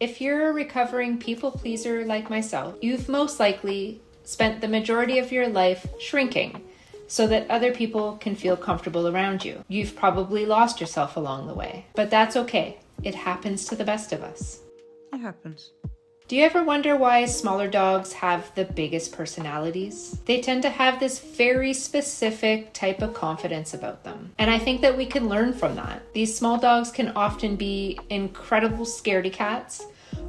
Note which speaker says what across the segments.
Speaker 1: If you're a recovering people pleaser like myself, you've most likely spent the majority of your life shrinking so that other people can feel comfortable around you. You've probably lost yourself along the way, but that's okay. It happens to the best of us.
Speaker 2: It happens.
Speaker 1: Do you ever wonder why smaller dogs have the biggest personalities? They tend to have this very specific type of confidence about them. And I think that we can learn from that. These small dogs can often be incredible scaredy cats,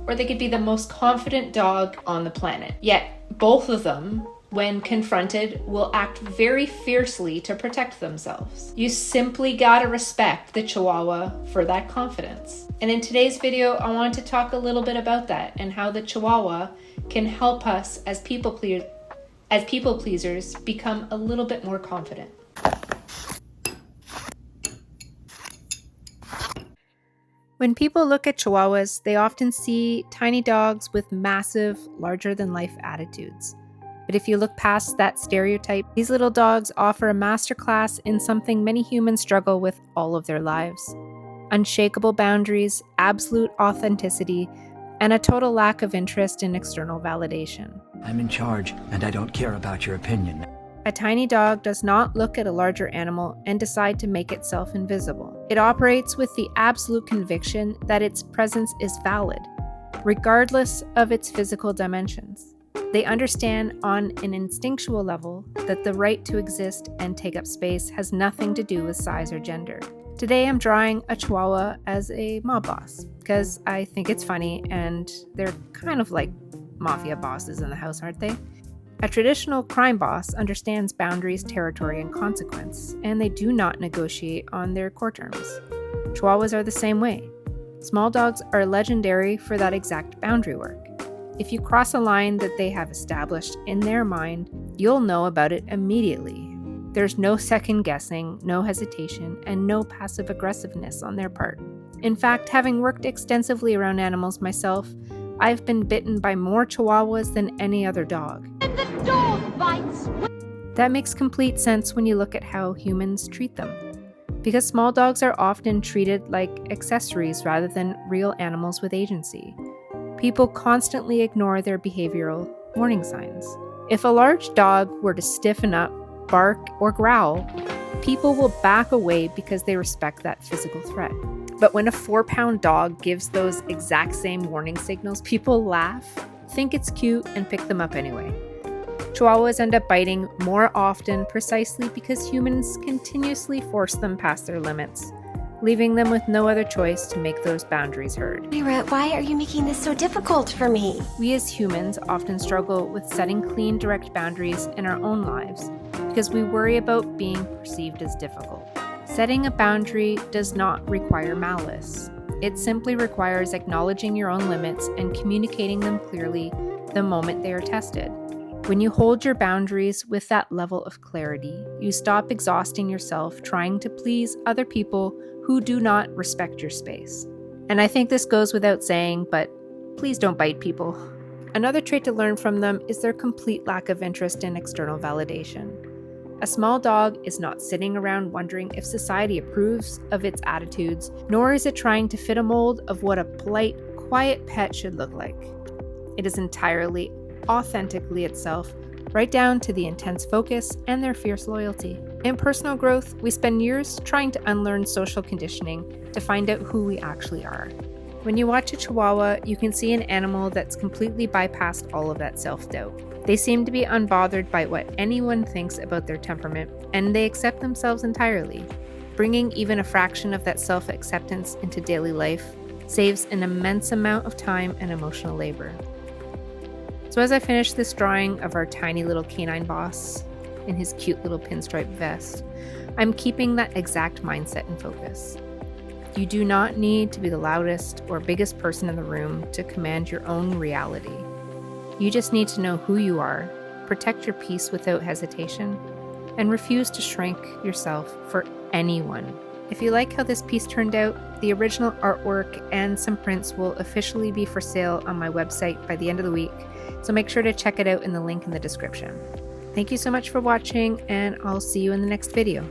Speaker 1: or they could be the most confident dog on the planet. Yet both of them, when confronted, will act very fiercely to protect themselves. You simply gotta respect the Chihuahua for that confidence. And in today's video, I want to talk a little bit about that and how the Chihuahua can help us as people pleasers become a little bit more confident. When people look at Chihuahuas, they often see tiny dogs with massive, larger-than-life attitudes. But if you look past that stereotype, these little dogs offer a masterclass in something many humans struggle with all of their lives: unshakable boundaries, absolute authenticity, and a total lack of interest in external validation.
Speaker 3: I'm in charge, and I don't care about your opinion.
Speaker 1: A tiny dog does not look at a larger animal and decide to make itself invisible. It operates with the absolute conviction that its presence is valid, regardless of its physical dimensions. They understand on an instinctual level that the right to exist and take up space has nothing to do with size or gender. Today I'm drawing a Chihuahua as a mob boss because I think it's funny, and they're kind of like mafia bosses in the house, aren't they? A traditional crime boss understands boundaries, territory, and consequence, and they do not negotiate on their core terms. Chihuahuas are the same way. Small dogs are legendary for that exact boundary work. If you cross a line that they have established in their mind, you'll know about it immediately. There's no second guessing, no hesitation, and no passive aggressiveness on their part. In fact, having worked extensively around animals myself, I've been bitten by more Chihuahuas than any other dog.
Speaker 4: And the dog bites!
Speaker 1: That makes complete sense when you look at how humans treat them. Because small dogs are often treated like accessories rather than real animals with agency. People constantly ignore their behavioral warning signs. If a large dog were to stiffen up, bark, or growl, people will back away because they respect that physical threat. But when a 4-pound dog gives those exact same warning signals, people laugh, think it's cute, and pick them up anyway. Chihuahuas end up biting more often precisely because humans continuously force them past their limits, leaving them with no other choice to make those boundaries heard.
Speaker 4: Myra, why are you making this so difficult for me?
Speaker 1: We as humans often struggle with setting clean, direct boundaries in our own lives because we worry about being perceived as difficult. Setting a boundary does not require malice. It simply requires acknowledging your own limits and communicating them clearly the moment they are tested. When you hold your boundaries with that level of clarity, you stop exhausting yourself trying to please other people who do not respect your space. And I think this goes without saying, but please don't bite people. Another trait to learn from them is their complete lack of interest in external validation. A small dog is not sitting around wondering if society approves of its attitudes, nor is it trying to fit a mold of what a polite, quiet pet should look like. It is entirely, authentically itself, right down to the intense focus and their fierce loyalty. In personal growth, we spend years trying to unlearn social conditioning to find out who we actually are. When you watch a Chihuahua, you can see an animal that's completely bypassed all of that self-doubt. They seem to be unbothered by what anyone thinks about their temperament, and they accept themselves entirely. Bringing even a fraction of that self-acceptance into daily life saves an immense amount of time and emotional labor. So as I finish this drawing of our tiny little canine boss in his cute little pinstripe vest, I'm keeping that exact mindset and focus. You do not need to be the loudest or biggest person in the room to command your own reality. You just need to know who you are, protect your peace without hesitation, and refuse to shrink yourself for anyone. If you like how this piece turned out, the original artwork and some prints will officially be for sale on my website by the end of the week, so make sure to check it out in the link in the description. Thank you so much for watching, and I'll see you in the next video.